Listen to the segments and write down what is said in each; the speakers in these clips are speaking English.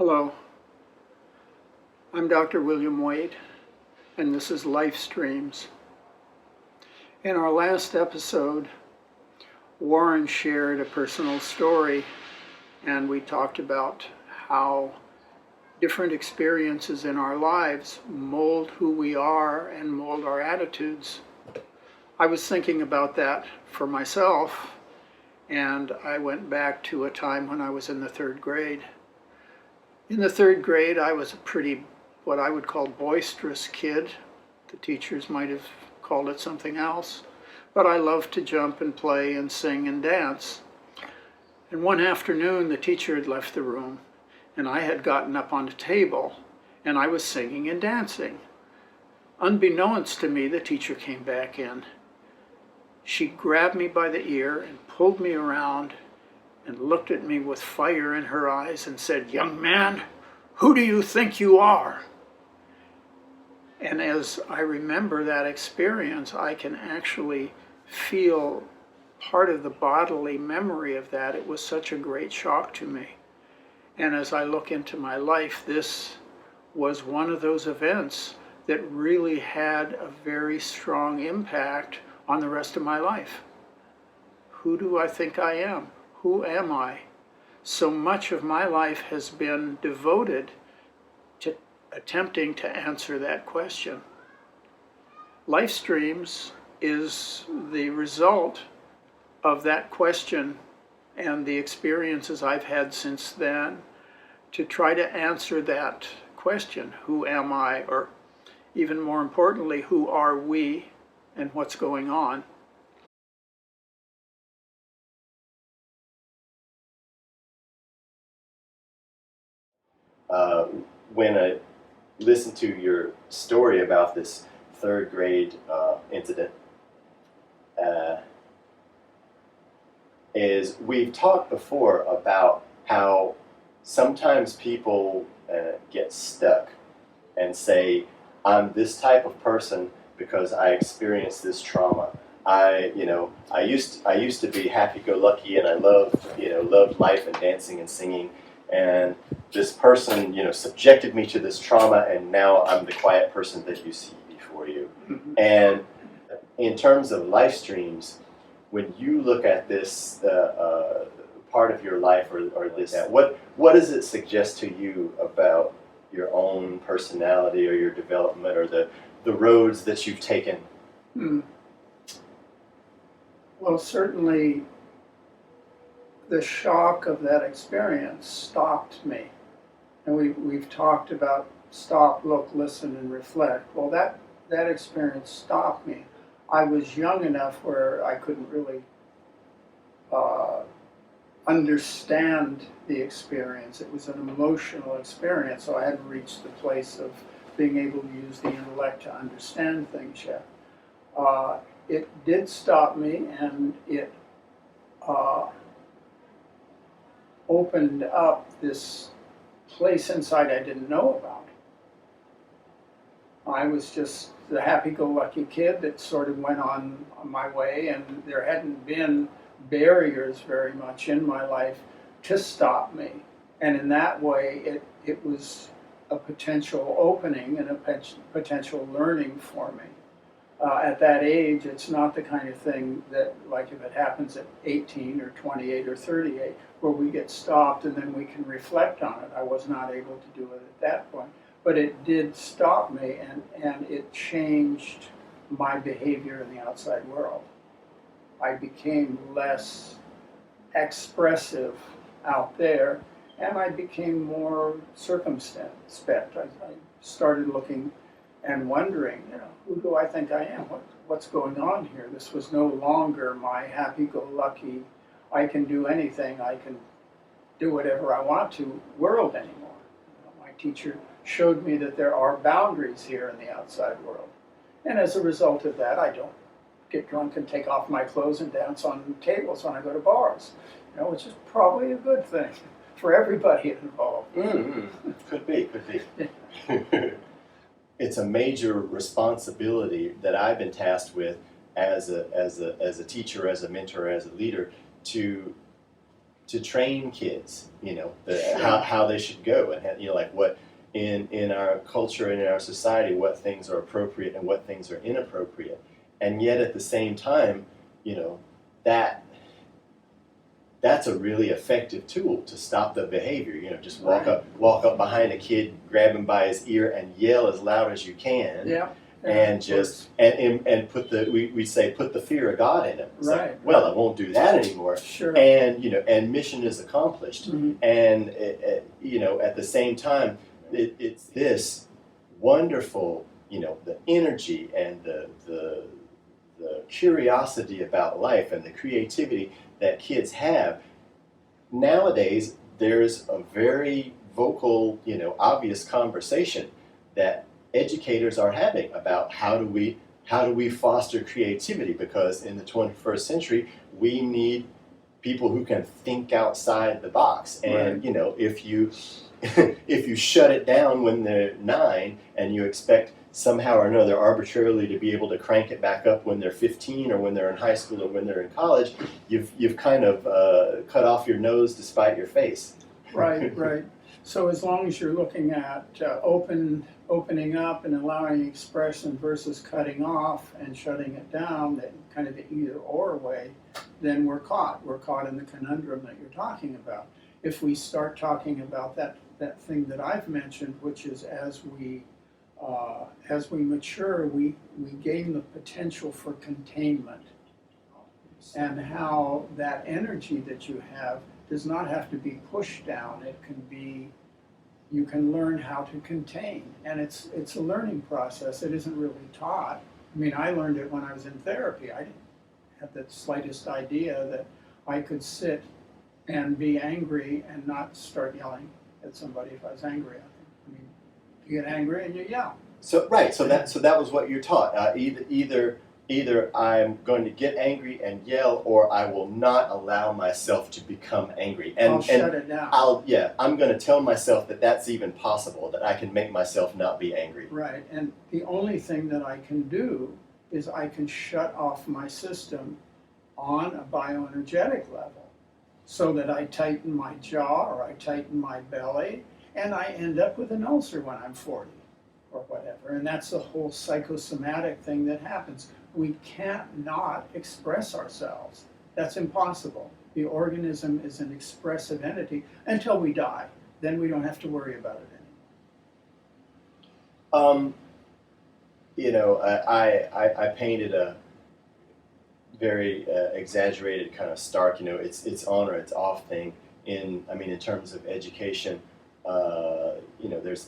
Hello, I'm Dr. William Wade, and this is Life Streams. In our last episode, Warren shared a personal story, and we talked about how different experiences in our lives mold who we are and mold our attitudes. I was thinking about that for myself, and I went back to a time when I was in the third grade. In the third grade, I was a pretty, what I would call boisterous kid. The teachers might have called it something else, but I loved to jump and play and sing and dance. And one afternoon, the teacher had left the room, and I had gotten up on the table, and I was singing and dancing. Unbeknownst to me, the teacher came back in. She grabbed me by the ear and pulled me around and looked at me with fire in her eyes and said, "Young man, who do you think you are?" And as I remember that experience, I can actually feel part of the bodily memory of that. It was such a great shock to me. And as I look into my life, this was one of those events that really had a very strong impact on the rest of my life. Who do I think I am? Who am I? So much of my life has been devoted to attempting to answer that question. Life Streams is the result of that question and the experiences I've had since then to try to answer that question. Who am I? Or even more importantly, who are we and what's going on? When I listened to your story about this third grade incident, is we've talked before about how sometimes people get stuck and say, "I'm this type of person because I experienced this trauma. I used to be happy-go-lucky and I loved life and dancing and singing, and this person, subjected me to this trauma, and now I'm the quiet person that you see before you." Mhm. And in terms of life streams, when you look at this part of your life or this, what does it suggest to you about your own personality or your development or the roads that you've taken? Hmm. Well, certainly the shock of that experience stopped me. And we've talked about stop, look, listen, and reflect. Well, that experience stopped me. I was young enough where I couldn't really understand the experience. It was an emotional experience, so I hadn't reached the place of being able to use the intellect to understand things yet. It did stop me, and it opened up this place inside I didn't know about. I was just the happy-go-lucky kid that sort of went on my way, and there hadn't been barriers very much in my life to stop me. And in that way, it was a potential opening and a potential learning for me. At that age, it's not the kind of thing that, like if it happens at 18 or 28 or 38, where we get stopped and then we can reflect on it. I was not able to do it at that point. But it did stop me, and it changed my behavior in the outside world. I became less expressive out there, and I became more circumspect. I started looking and wondering, who do I think I am? What's going on here? This was no longer my happy-go-lucky, I can do anything, I can do whatever I want to world anymore. My teacher showed me that there are boundaries here in the outside world. And as a result of that, I don't get drunk and take off my clothes and dance on tables when I go to bars, which is probably a good thing for everybody involved. Mm-hmm. Could be. It's a major responsibility that I've been tasked with as a teacher, as a mentor, as a leader, to to train kids, Sure. how they should go, and like what in our culture and in our society, what things are appropriate and what things are inappropriate, and yet at the same time, that that's a really effective tool to stop the behavior. Just walk up behind a kid, grab him by his ear, and yell as loud as you can. Yeah. And just and put we say put the fear of God in him. It's Right. like, well, I won't do that anymore. Sure. And and mission is accomplished. Mhm. And at the same time, it's this wonderful, the energy and the curiosity about life and the creativity that kids have. Nowadays, there's a very vocal, obvious conversation that educators are having about how do we foster creativity, because in the 21st century we need people who can think outside the box. And Right. if you if you shut it down when they're 9 and you expect somehow or another arbitrarily to be able to crank it back up when they're 15 or when they're in high school or when they're in college, you've kind of cut off your nose to spite your face. Right, right. So as long as you're looking at opening up and allowing expression versus cutting off and shutting it down, that kind of the either or way, then we're caught. We're caught in the conundrum that you're talking about. If we start talking about that thing that I've mentioned, which is as we mature, we gain the potential for containment, and how that energy that you have does not have to be pushed down. It can be, you can learn how to contain, and it's a learning process. It isn't really taught. I mean, I learned it when I was in therapy. I didn't have the slightest idea that I could sit and be angry and not start yelling at somebody if I was angry at them. I mean, you get angry and you yell. So that was what you're taught. Either I'm going to get angry and yell, or I will not allow myself to become angry. And I'll shut it down. I'm going to tell myself that that's even possible, that I can make myself not be angry. Right, and the only thing that I can do is I can shut off my system on a bioenergetic level, so that I tighten my jaw or I tighten my belly, and I end up with an ulcer when I'm 40 or whatever. And that's the whole psychosomatic thing that happens. We can't not express ourselves. That's impossible. The organism is an expressive entity until we die. Then we don't have to worry about it anymore. I painted a very exaggerated, kind of stark, it's on or it's off thing in terms of education.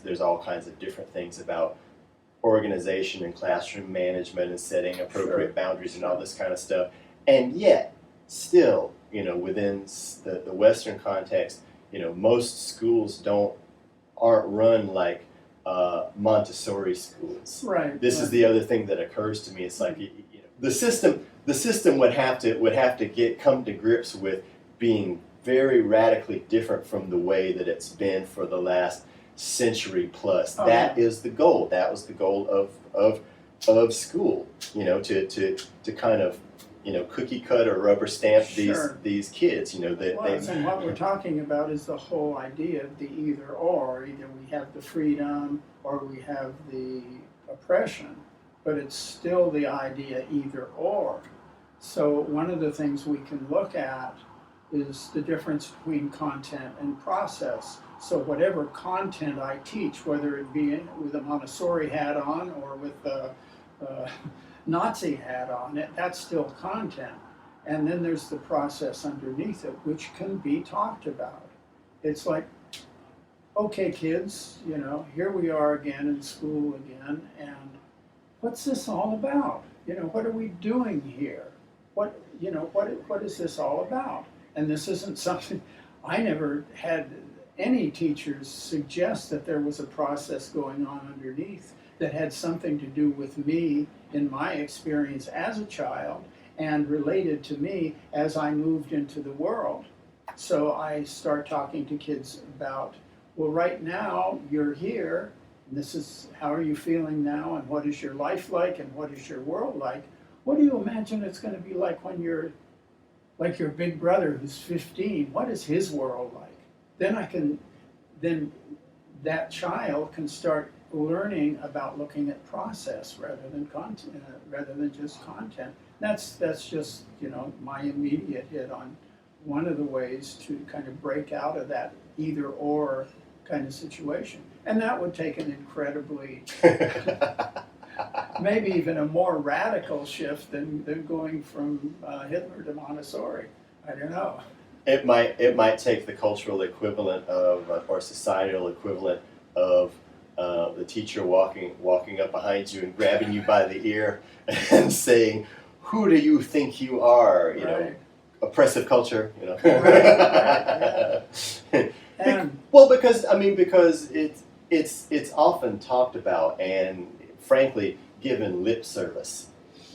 There's all kinds of different things about organization and classroom management and setting appropriate boundaries and all this kind of stuff. And yet, still, within the Western context, most schools aren't run like Montessori schools. Right. This is the other thing that occurs to me. It's like the system would have to come to grips with being very radically different from the way that it's been for the last century plus. That is the goal. That was the goal of school. To kind of cookie cut or rubber stamp these kids. And what we're talking about is the whole idea of the either or. Either we have the freedom or we have the oppression, but it's still the idea either or. So one of the things we can look at is the difference between content and process. So whatever content I teach, whether it be with a Montessori hat on or with a Nazi hat on, that's still content. And then there's the process underneath it, which can be talked about. It's like, okay, kids, here we are again in school again, and what's this all about? What are we doing here? What is this all about? And this isn't something, I never had any teachers suggest that there was a process going on underneath that had something to do with me in my experience as a child and related to me as I moved into the world. So I start talking to kids about, well, right now you're here, and this is how are you feeling now, and what is your life like, and what is your world like? What do you imagine it's going to be like when you're like your big brother who's 15, what is his world like? Then that child can start learning about looking at process rather than content, rather than just content. That's just, you know, my immediate hit on one of the ways to kind of break out of that either or kind of situation. And that would take an incredibly, maybe even a more radical shift than going from Hitler to Montessori. I don't know. It might take the cultural equivalent of, or societal equivalent of, the teacher walking up behind you and grabbing you by the ear and saying, "Who do you think you are?" You know, oppressive culture. You know. Right, and well, because it's often talked about and frankly given lip service.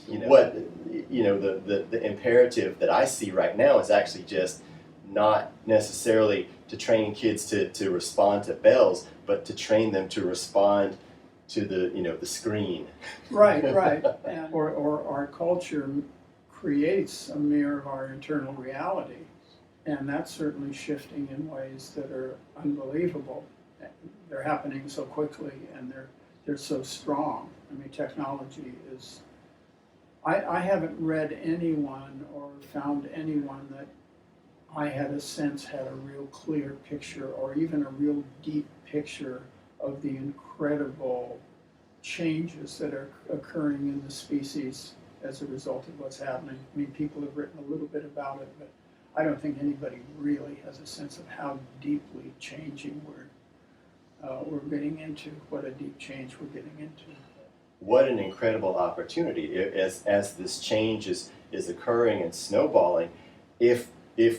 You know, the imperative that I see right now is actually just not necessarily to train kids to respond to bells, but to train them to respond to the screen. Right. And, or our culture creates a mirror of our internal reality. And that's certainly shifting in ways that are unbelievable. They're happening so quickly and they're so strong. I mean, technology is, I haven't read anyone or found anyone that I had a sense had a real clear picture or even a real deep picture of the incredible changes that are occurring in the species as a result of what's happening. I mean, people have written a little bit about it, but I don't think anybody really has a sense of how deeply changing we're getting into, what a deep change we're getting into. What an incredible opportunity as this change is occurring and snowballing. If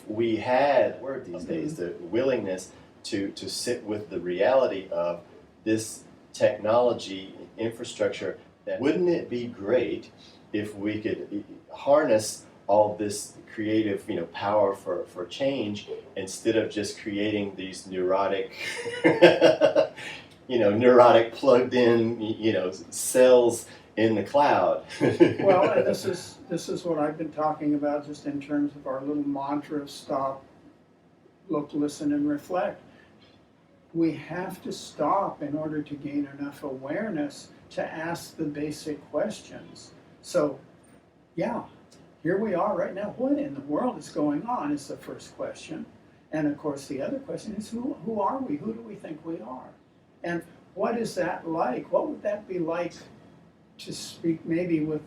we had, word these days, the willingness to sit with the reality of this technology infrastructure, that wouldn't it be great if we could harness all this creative, power for change instead of just creating these neurotic, neurotic plugged in, cells in the cloud. Well, and this is what I've been talking about just in terms of our little mantra of stop, look, listen, and reflect. We have to stop in order to gain enough awareness to ask the basic questions. So, yeah, here we are right now. What in the world is going on is the first question. And of course, the other question is, who are we? Who do we think we are? And what is that like? What would that be like to speak maybe with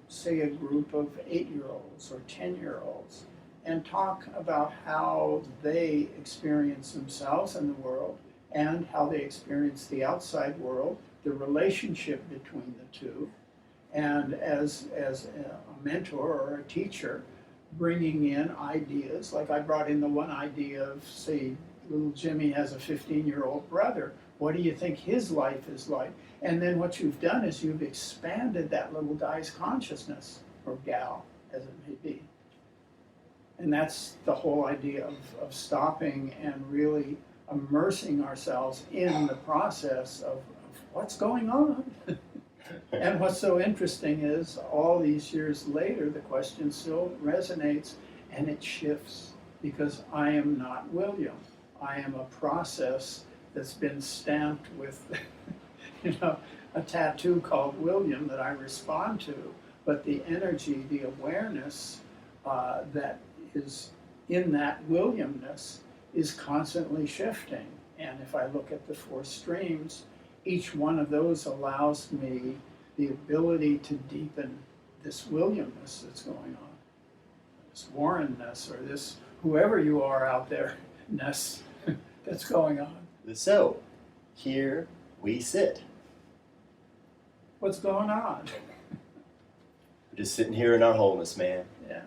say, a group of 8-year-olds or 10-year-olds and talk about how they experience themselves in the world and how they experience the outside world, the relationship between the two, and as a mentor or a teacher, bringing in ideas, like I brought in the one idea of, say, little Jimmy has a 15-year-old brother. What do you think his life is like? And then what you've done is you've expanded that little guy's consciousness, or gal, as it may be. And that's the whole idea of stopping and really immersing ourselves in the process of what's going on. And what's so interesting is all these years later, the question still resonates and it shifts, because I am not William. I am a process that's been stamped with a tattoo called William that I respond to, but the energy, the awareness that is in that Williamness is constantly shifting. And if I look at the 4 streams, each one of those allows me the ability to deepen this Williamness that's going on, this Warrenness, or this whoever you are out there-ness that's going on. So, here we sit. What's going on? We're just sitting here in our wholeness, man. Yeah.